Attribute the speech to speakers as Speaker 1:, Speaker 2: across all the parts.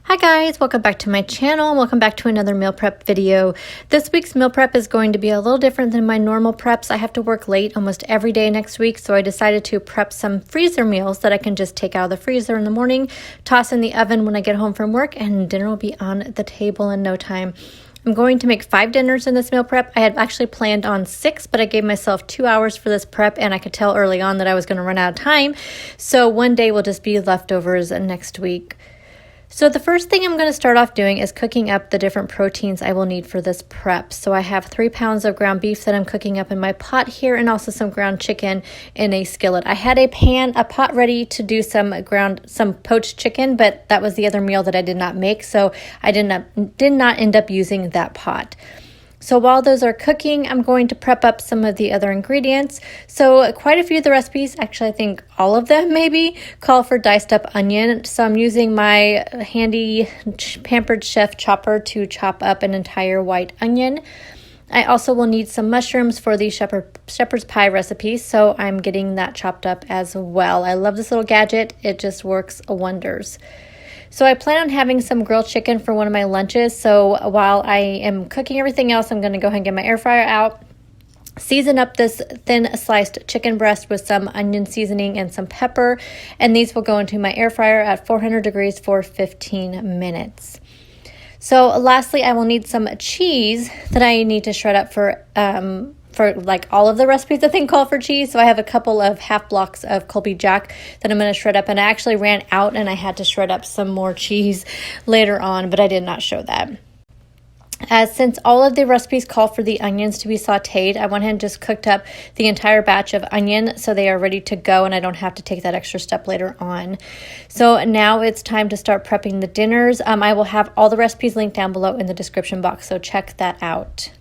Speaker 1: Hi guys, welcome back to my channel. Welcome back to another meal prep video. This week's meal prep is going to be a little different than my normal preps. I have to work late almost every day next week, so I decided to prep some freezer meals that I can just take out of the freezer in the morning, toss in the oven when I get home from work, and dinner will be on the table in no time. I'm going to make 5 dinners in this meal prep. I had actually planned on 6, but I gave myself 2 hours for this prep, and I could tell early on that I was going to run out of time. So one day will just be leftovers next week. So the first thing I'm going to start off doing is cooking up the different proteins I will need for this prep. So I have 3 pounds of ground beef that I'm cooking up in my pot here, and also some ground chicken in a skillet. I had a pot ready to do some poached chicken, but that was the other meal that I did not make, so I did not end up using that pot. So while those are cooking, I'm going to prep up some of the other ingredients. So quite a few of the recipes, actually I think all of them maybe, call for diced up onion. So I'm using my handy Pampered Chef chopper to chop up an entire white onion. I also will need some mushrooms for the shepherd's pie recipe, so I'm getting that chopped up as well. I love this little gadget. It just works wonders. So I plan on having some grilled chicken for one of my lunches. So while I am cooking everything else, I'm going to go ahead and get my air fryer out, season up this thin sliced chicken breast with some onion seasoning and some pepper. And these will go into my air fryer at 400 degrees for 15 minutes. So lastly, I will need some cheese that I need to shred up for like all of the recipes that call for cheese. So I have a couple of half blocks of Colby Jack that I'm going to shred up, and I actually ran out and I had to shred up some more cheese later on, but I did not show that. Since all of the recipes call for the onions to be sauteed, I went ahead and just cooked up the entire batch of onion so they are ready to go and I don't have to take that extra step later on. So now it's time to start prepping the dinners. I will have all the recipes linked down below in the description box, so check that out.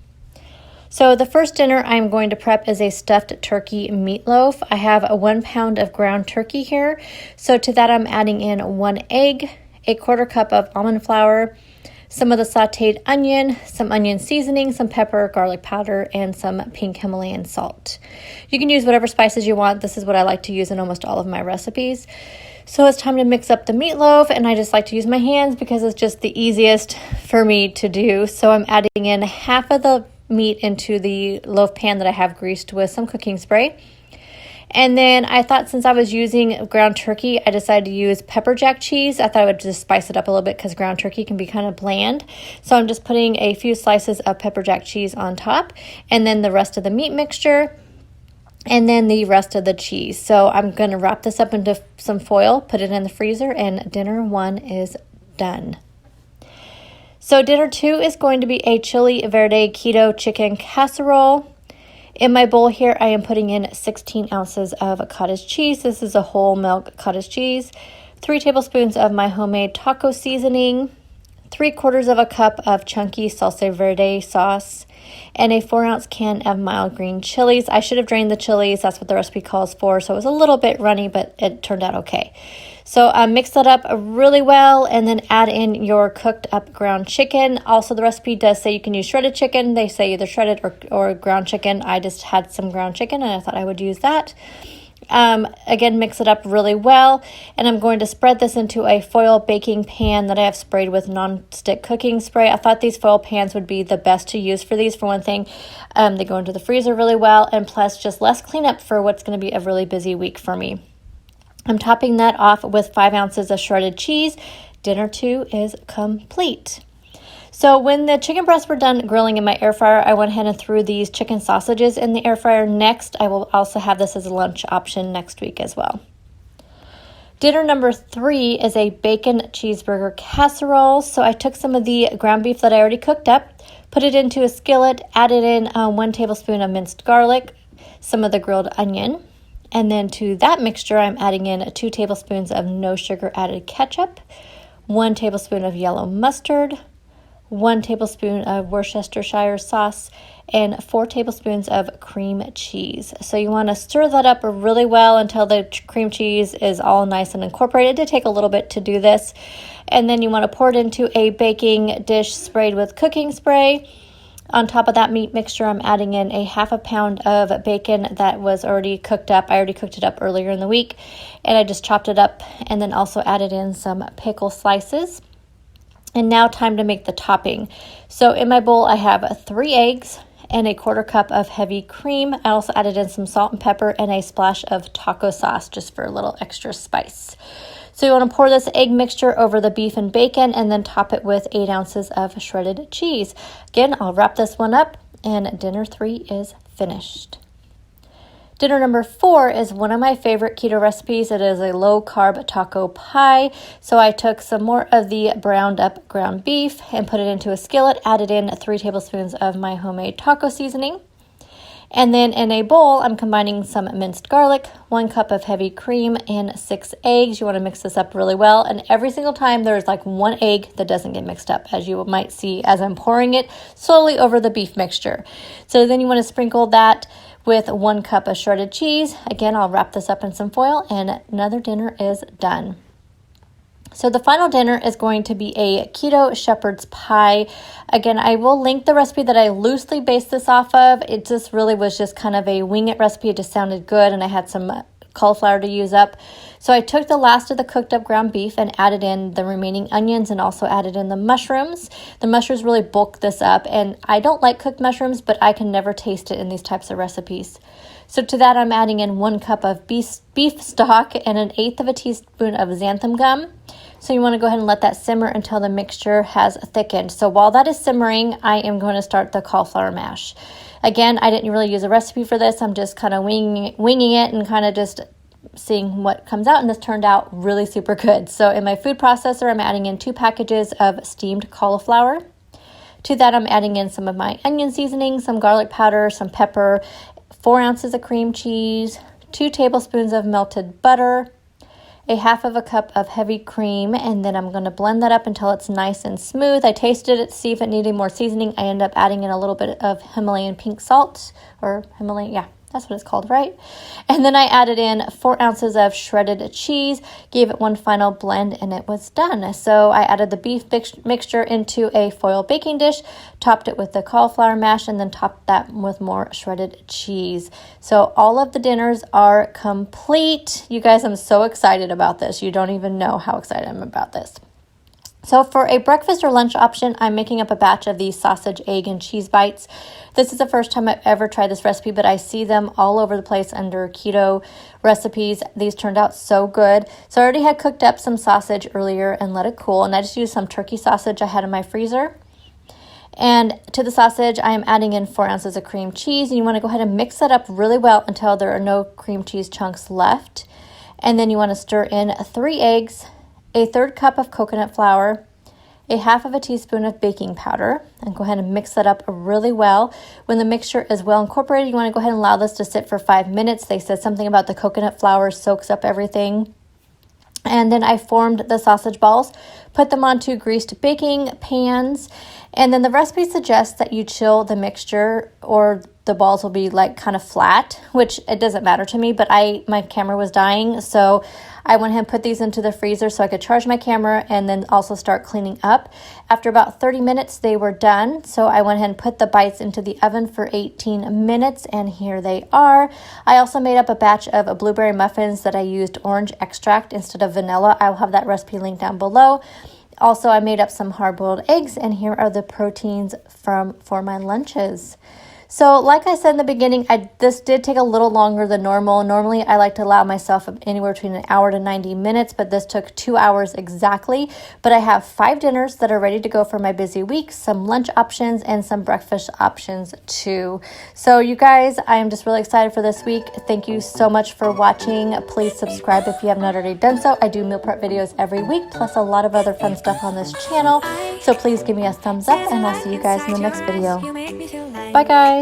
Speaker 1: So the first dinner I'm going to prep is a stuffed turkey meatloaf. I have a 1 pound of ground turkey here. So to that I'm adding in 1 egg, a 1/4 cup of almond flour, some of the sauteed onion, some onion seasoning, some pepper, garlic powder, and some pink Himalayan salt. You can use whatever spices you want. This is what I like to use in almost all of my recipes. So it's time to mix up the meatloaf, and I just like to use my hands because it's just the easiest for me to do. So I'm adding in half of the meat into the loaf pan that I have greased with some cooking spray. And then I thought, since I was using ground turkey, I decided to use pepper jack cheese. I thought I would just spice it up a little bit because ground turkey can be kind of bland. So I'm just putting a few slices of pepper jack cheese on top, and then the rest of the meat mixture, and then the rest of the cheese. So I'm going to wrap this up into some foil, put it in the freezer, and dinner 1 is done. So dinner 2 is going to be a chili verde keto chicken casserole. In my bowl here, I am putting in 16 ounces of cottage cheese. This is a whole milk cottage cheese, 3 tablespoons of my homemade taco seasoning, 3/4 cup of chunky salsa verde sauce, and a 4-ounce can of mild green chilies. I should have drained the chilies. That's what the recipe calls for. So it was a little bit runny, but it turned out okay. So mix that up really well, and then add in your cooked up ground chicken. Also, the recipe does say you can use shredded chicken. They say either shredded or ground chicken. I just had some ground chicken, and I thought I would use that. Again, mix it up really well, and I'm going to spread this into a foil baking pan that I have sprayed with non-stick cooking spray. I thought these foil pans would be the best to use for these. For one thing, they go into the freezer really well, and plus just less cleanup for what's going to be a really busy week for me. I'm topping that off with 5 ounces of shredded cheese. Dinner 2 is complete. So when the chicken breasts were done grilling in my air fryer, I went ahead and threw these chicken sausages in the air fryer. Next, I will also have this as a lunch option next week as well. Dinner number 3 is a bacon cheeseburger casserole. So I took some of the ground beef that I already cooked up, put it into a skillet, added in 1 tablespoon of minced garlic, some of the grilled onion, and then to that mixture, I'm adding in 2 tablespoons of no sugar added ketchup, 1 tablespoon of yellow mustard, 1 tablespoon of Worcestershire sauce, and 4 tablespoons of cream cheese. So you want to stir that up really well until the cream cheese is all nice and incorporated. It did take a little bit to do this. And then you want to pour it into a baking dish sprayed with cooking spray. On top of that meat mixture, I'm adding in a 1/2 pound of bacon that was already cooked up. I already cooked it up earlier in the week, and I just chopped it up and then also added in some pickle slices. And now time to make the topping. So in my bowl I have 3 eggs and a 1/4 cup of heavy cream. I also added in some salt and pepper and a splash of taco sauce just for a little extra spice. So you want to pour this egg mixture over the beef and bacon and then top it with 8 ounces of shredded cheese. Again, I'll wrap this one up and dinner 3 is finished. Dinner number 4 is one of my favorite keto recipes. It is a low-carb taco pie. So I took some more of the browned up ground beef and put it into a skillet, added in 3 tablespoons of my homemade taco seasoning. And then in a bowl, I'm combining some minced garlic, 1 cup of heavy cream, and 6 eggs. You want to mix this up really well. And every single time there's like 1 egg that doesn't get mixed up, as you might see as I'm pouring it slowly over the beef mixture. So then you want to sprinkle that with 1 cup of shredded cheese. Again, I'll wrap this up in some foil and another dinner is done. So the final dinner is going to be a keto shepherd's pie. Again, I will link the recipe that I loosely based this off of. It just really was just kind of a wing it recipe. It just sounded good and I had some cauliflower to use up. So I took the last of the cooked up ground beef and added in the remaining onions and also added in the mushrooms. The mushrooms really bulk this up, and I don't like cooked mushrooms, but I can never taste it in these types of recipes. So to that I'm adding in 1 cup of beef stock and 1/8 of a teaspoon of xanthan gum. So you want to go ahead and let that simmer until the mixture has thickened. So while that is simmering, I am going to start the cauliflower mash. Again, I didn't really use a recipe for this. I'm just kind of winging it and kind of just seeing what comes out, and this turned out really super good. So in my food processor, I'm adding in 2 packages of steamed cauliflower. To that, I'm adding in some of my onion seasoning, some garlic powder, some pepper, 4 ounces of cream cheese, 2 tablespoons of melted butter, 1/2 of a cup of heavy cream, and then I'm going to blend that up until it's nice and smooth. I tasted it to see if it needed more seasoning. I end up adding in a little bit of Himalayan pink salt, or Himalayan, yeah, that's what it's called, right? And then I added in 4 ounces of shredded cheese, gave it one final blend, and it was done. So I added the beef mixture into a foil baking dish, topped it with the cauliflower mash, and then topped that with more shredded cheese. So all of the dinners are complete. You guys, I'm so excited about this. You don't even know how excited I'm about this. So for a breakfast or lunch option, I'm making up a batch of these sausage, egg, and cheese bites. This is the first time I've ever tried this recipe, but I see them all over the place under keto recipes. These turned out so good. So I already had cooked up some sausage earlier and let it cool, and I just used some turkey sausage I had in my freezer. And to the sausage, I am adding in 4 ounces of cream cheese, and you want to go ahead and mix that up really well until there are no cream cheese chunks left. And then you want to stir in 3 eggs, 1/3 cup of coconut flour, 1/2 of a teaspoon of baking powder, and go ahead and mix that up really well. When the mixture is well incorporated, you want to go ahead and allow this to sit for 5 minutes. They said something about the coconut flour soaks up everything. And then I formed the sausage balls, put them onto greased baking pans, and then the recipe suggests that you chill the mixture or the balls will be like kind of flat, which it doesn't matter to me, but my camera was dying, so I went ahead and put these into the freezer so I could charge my camera and then also start cleaning up. After about 30 minutes, they were done, so I went ahead and put the bites into the oven for 18 minutes, and here they are. I also made up a batch of blueberry muffins that I used orange extract instead of vanilla. I'll have that recipe linked down below. Also, I made up some hard-boiled eggs, and here are the proteins for my lunches. So like I said in the beginning, this did take a little longer than normal. Normally, I like to allow myself anywhere between an hour to 90 minutes, but this took 2 hours exactly. But I have 5 dinners that are ready to go for my busy week, some lunch options, and some breakfast options too. So you guys, I am just really excited for this week. Thank you so much for watching. Please subscribe if you have not already done so. I do meal prep videos every week, plus a lot of other fun stuff on this channel. So please give me a thumbs up, and I'll see you guys in the next video. Bye guys.